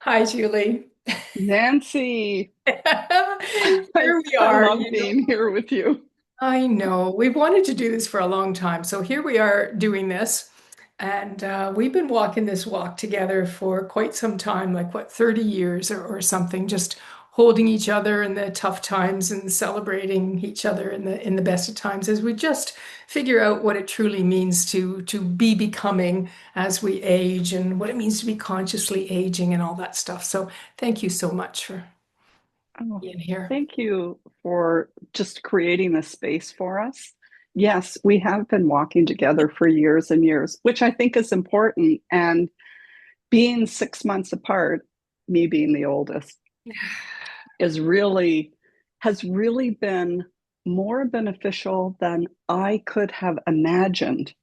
Hi, Julie. Nancy, I, Here we I are, love being here with you. I know we've wanted to do this for a long time. So here we are doing this. And we've been walking this walk together for quite some time, like what, 30 years or something, just holding each other in the tough times and celebrating each other in the best of times as we just figure out what it truly means to be becoming as we age and what it means to be consciously aging and all that stuff. So thank you so much for Oh, being here. thank you for just creating this space for us. Yes, we have been walking together for years and years, which I think is important. And being 6 months apart, me being the oldest, is really has really been more beneficial than I could have imagined.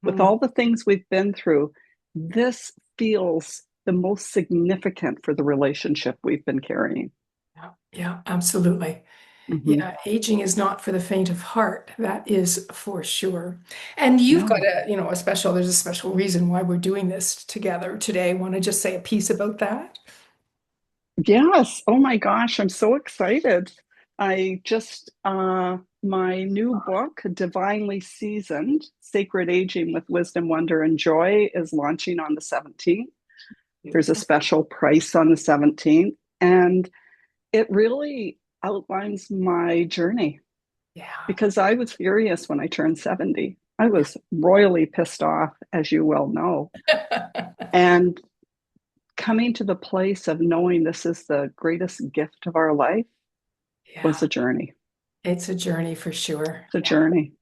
With Mm. all the things we've been through, this feels the most significant for the relationship we've been carrying. Yeah, yeah, absolutely. Hmm. Yeah, aging is not for the faint of heart. That is for sure. And you've got No. there's a special reason why we're doing this together today. Want to just say a piece about that? Yes. Oh my gosh, I'm so excited. I just, my new book, Divinely Seasoned Sacred Aging with Wisdom, Wonder, and Joy, is launching on the 17th. There's a Beautiful. special price on the 17th, and it really outlines my journey Yeah. because I was furious when I turned 70. I was royally pissed off, as you well know. And coming to the place of knowing this is the greatest gift of our life was Yeah, a journey. it's a journey for sure. It's a Yeah. journey.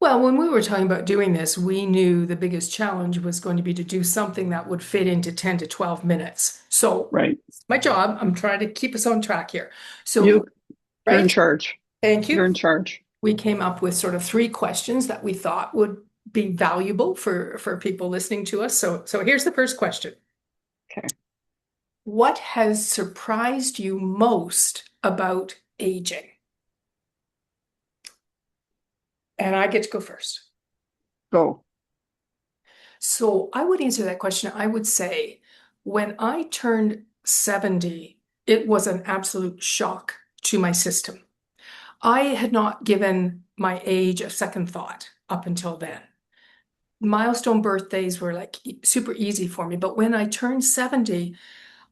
Well, when we were talking about doing this, we knew the biggest challenge was going to be to do something that would fit into 10 to 12 minutes. So, Right. my job, I'm trying to keep us on track here. You, So, you're in right? charge. Thank You're you. in charge. We came up with sort of three questions that we thought would be valuable for people listening to us. So here's the first question. Okay. What has surprised you most about aging? And I get to go first. Go. So I would answer that question. I would say when I turned 70, it was an absolute shock to my system. I had not given my age a second thought up until then. Milestone birthdays were like super easy for me. But when I turned 70,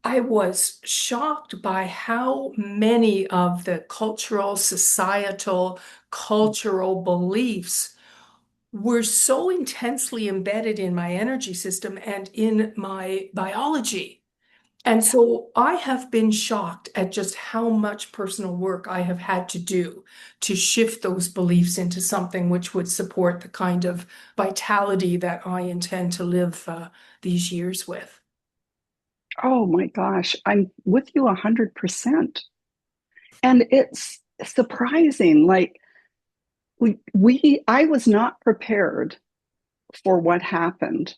I was shocked by how many of the cultural, societal, cultural beliefs were so intensely embedded in my energy system and in my biology. And Yeah. so I have been shocked at just how much personal work I have had to do to shift those beliefs into something which would support the kind of vitality that I intend to live these years with. Oh my gosh. I'm with you 100%. And it's surprising. Like I was not prepared for what happened.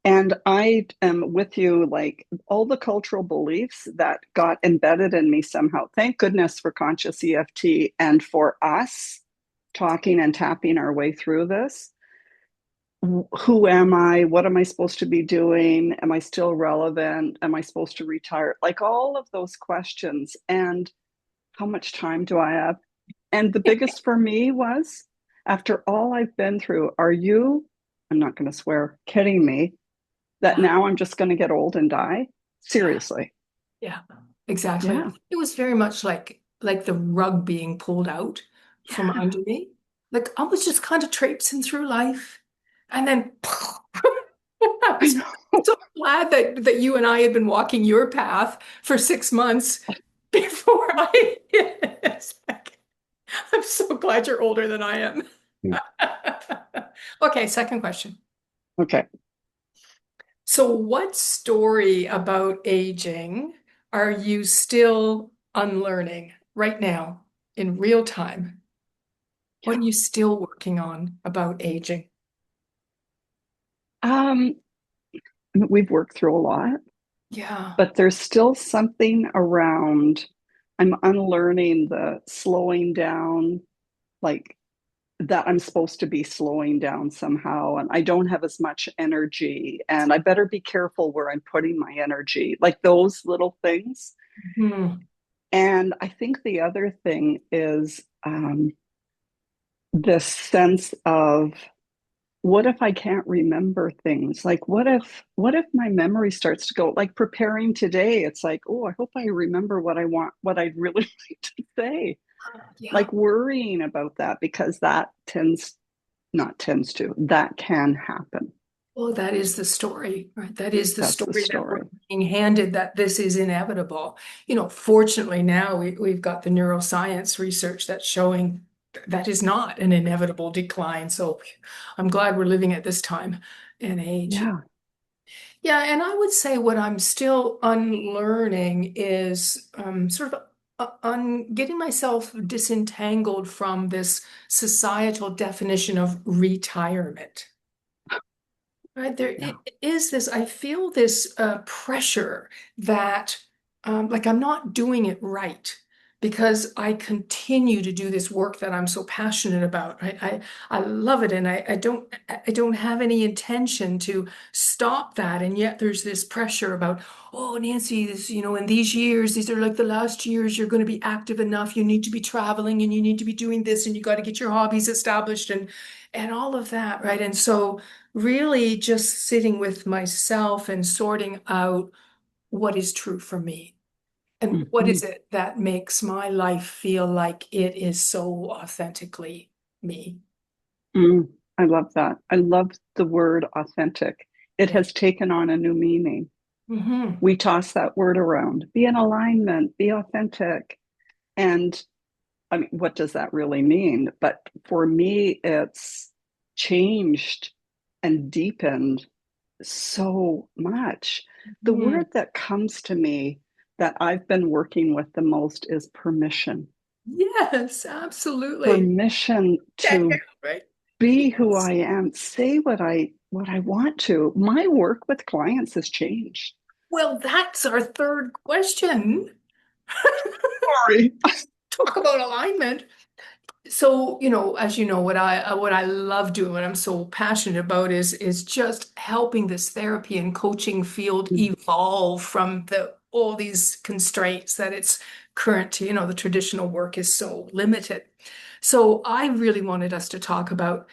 And I am with you, like all the cultural beliefs that got embedded in me somehow. Thank goodness for Conscious EFT and for us talking and tapping our way through this. Who am I? What am I supposed to be doing? Am I still relevant? Am I supposed to retire? Like all of those questions. And how much time do I have? And the biggest for me was after all I've been through, are you, I'm not going to swear, kidding me that Yeah, now I'm just going to get old and die? yeah, Seriously. yeah, exactly. Yeah. It was very much like the rug being pulled out from Yeah. under me. Like I was just kind of traipsing through life, and then I I was know. so glad that you and I had been walking your path for 6 months before I hit it. I'm so glad you're older than I am. Okay, second question. Okay. So, what story about aging are you still unlearning right now in real time? What are you still working on about aging? Um, we've worked through a lot, Yeah. but there's still something around. I'm unlearning the slowing down, like that I'm supposed to be slowing down somehow and I don't have as much energy and I better be careful where I'm putting my energy, like those little things. Hmm. And I think the other thing is this sense of what if I can't remember things? Like what if my memory starts to go like preparing today? It's like, oh, I hope I remember what I want, what I'd really like to say. Yeah. Like worrying about that because that tends not tends to, that can happen. Well, that is the story, right? That is the That's the story that we're story. being handed, that this is inevitable. Fortunately now we've got the neuroscience research that's showing that is not an inevitable decline. So I'm glad we're living at this time and age. Yeah. Yeah, and I would say what I'm still unlearning is sort of on getting myself disentangled from this societal definition of retirement. Right, there Yeah. is this, I feel this pressure that like I'm not doing it right because I continue to do this work that I'm so passionate about. Right? I love it and I don't have any intention to stop that. And yet there's this pressure about, oh, Nancy, in these years, these are like the last years you're going to be active enough. You need to be traveling and you need to be doing this and you got to get your hobbies established and all of that, right? And so really just sitting with myself and sorting out what is true for me and what Mhm. is it that makes my life feel like it is so authentically me. Mm, I love that. I love the word authentic. It Yeah. has taken on a new meaning. Hmm. We toss that word around. Be in alignment, be authentic. And I mean, what does that really mean? But for me, it's changed and deepened so much. The Hmm. word that comes to me that I've been working with the most is permission. Yes, absolutely. Permission Yeah, to right. be who Yes. I am, say what I want to. My work with clients has changed. Well, that's our third question. Sorry. Talk about alignment. So, as you know, what I love doing, what I'm so passionate about is just helping this therapy and coaching field evolve from all these constraints that it's current to, the traditional work is so limited. So I really wanted us to talk about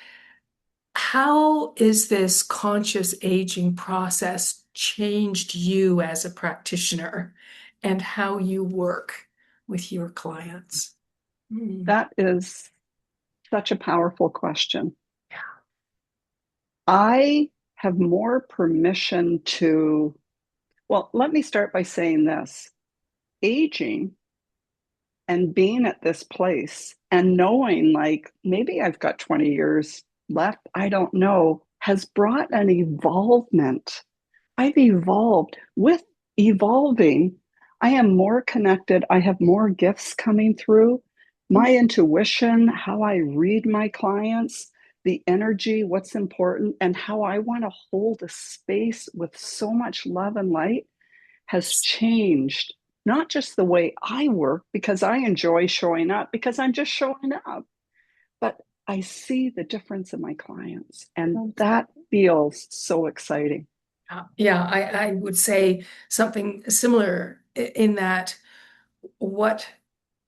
how is this conscious aging process changed you as a practitioner and how you work with your clients? Mm. That is such a powerful question. I have more permission to, well, let me start by saying this. Aging and being at this place and knowing like maybe I've got 20 years left, I don't know, has brought an evolvement. I've evolved with evolving. I am more connected. I have more gifts coming through. My intuition, how I read my clients, the energy, what's important, and how I want to hold a space with so much love and light has changed. Not just the way I work, because I enjoy showing up, because I'm just showing up, but I see the difference in my clients, and that feels so exciting. Yeah, I would say something similar in that what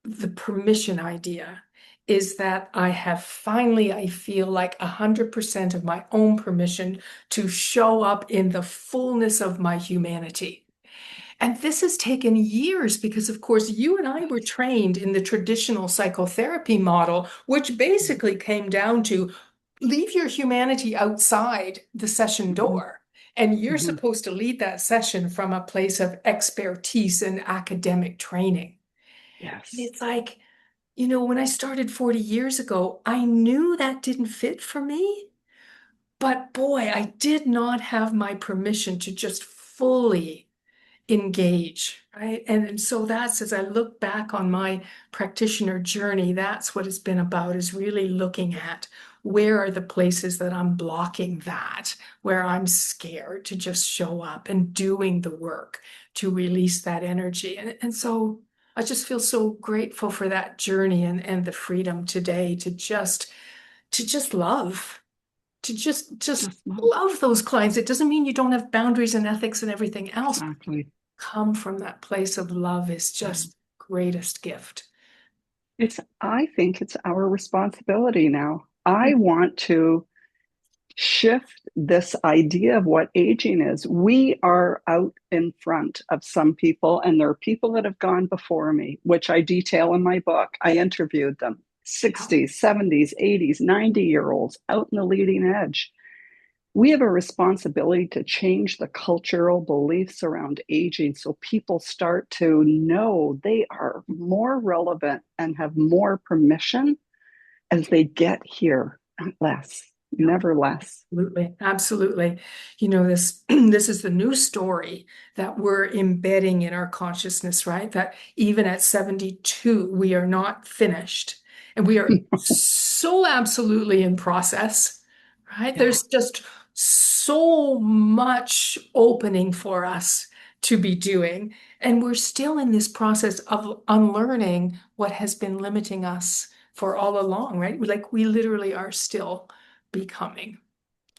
the permission idea is that I have finally, I feel like 100% of my own permission to show up in the fullness of my humanity. And this has taken years because, of course, you and I were trained in the traditional psychotherapy model, which basically came down to leave your humanity outside the session Mhm, door. And you're mhm. supposed to lead that session from a place of expertise and academic training. And Yes. it's like, when I started 40 years ago, I knew that didn't fit for me. But boy, I did not have my permission to just fully engage, right? And so that's as I look back on my practitioner journey, that's what it's been about is really looking at where are the places that I'm blocking that, where I'm scared to just show up and doing the work to release that energy. And so I just feel so grateful for that journey and the freedom today to just to just love, to just Just love. love those clients. It doesn't mean you don't have boundaries and ethics and everything else. Exactly. Come from that place of love is Yeah. just greatest gift. I think it's our responsibility now. I want to shift this idea of what aging is. We are out in front of some people, and there are people that have gone before me, which I detail in my book. I interviewed them, Yeah, 60s, 70s, 80s, 90-year-olds out in the leading edge. We have a responsibility to change the cultural beliefs around aging so people start to know they are more relevant and have more permission as they get here, not less, yeah. never less. Absolutely, absolutely. You know, this this is the new story that we're embedding in our consciousness, right? That even at 72, we are not finished. And we are so absolutely in process, right? Yeah, There's just so much opening for us to be doing. And we're still in this process of unlearning what has been limiting us for all along, right? Like we literally are still becoming.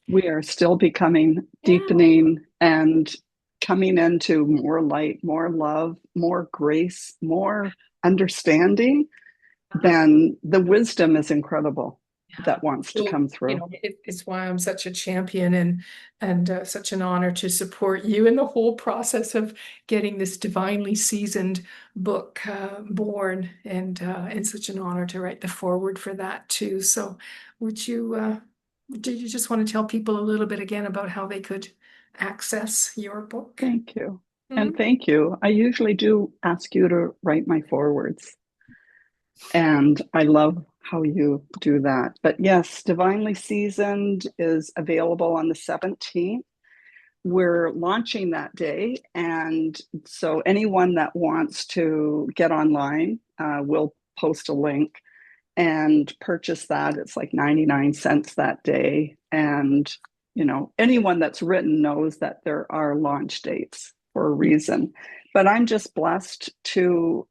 we are still becoming, Yeah. deepening, and coming into more light, more love, more grace, more understanding. Then the wisdom is incredible Yeah. that wants to So, come through. it's why I'm such a champion and such an honor to support you in the whole process of getting this divinely seasoned book born, and such an honor to write the foreword for that too. So, would you did you just want to tell people a little bit again about how they could access your book? Thank you. And Mhm. thank you. I usually do ask you to write my forewords. And I love how you do that. But yes, Divinely Seasoned is available on the 17th. We're launching that day. And so anyone that wants to get online, will post a link and purchase that. It's like 99 cents that day. And, anyone that's written knows that there are launch dates for a reason. But I'm just blessed to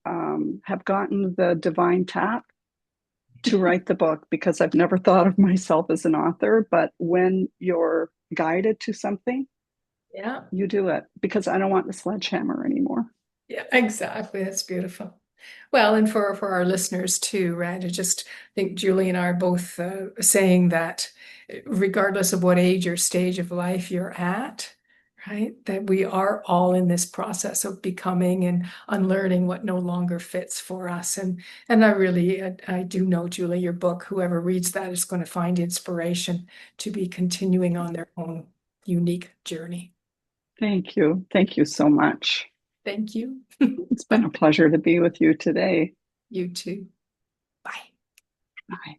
have gotten the divine tap to write the book because I've never thought of myself as an author. But when you're guided to something, Yeah. you do it because I don't want the sledgehammer anymore. Yeah, exactly. That's beautiful. Well, and for our listeners too, right? I just think Julie and I are both saying that regardless of what age or stage of life you're at, right, that we are all in this process of becoming and unlearning what no longer fits for us. And I do know, Julie, your book, whoever reads that is going to find inspiration to be continuing on their own unique journey. Thank you. Thank you so much. Thank you. It's been Bye. a pleasure to be with you today. You too. Bye. Bye.